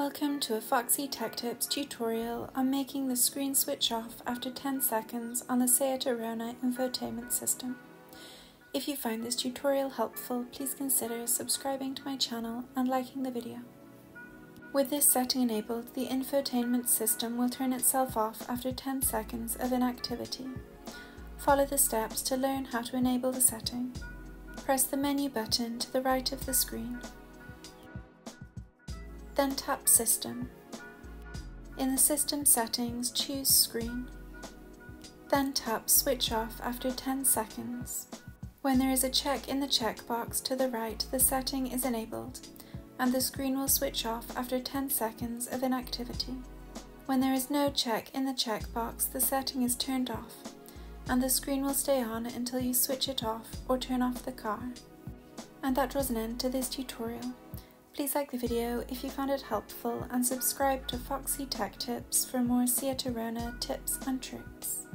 Welcome to a Foxy Tech Tips tutorial on making the screen switch off after 10 seconds on the Seat Arona infotainment system. If you find this tutorial helpful, please consider subscribing to my channel and liking the video. With this setting enabled, the infotainment system will turn itself off after 10 seconds of inactivity. Follow the steps to learn how to enable the setting. Press the menu button to the right of the screen. Then tap System. In the System settings, choose Screen. Then tap Switch Off after 10 seconds. When there is a check in the checkbox to the right, the setting is enabled, and the screen will switch off after 10 seconds of inactivity. When there is no check in the checkbox, the setting is turned off, and the screen will stay on until you switch it off or turn off the car. And that draws an end to this tutorial. Please like the video if you found it helpful and subscribe to Foxy Tech Tips for more Seat Arona tips and tricks.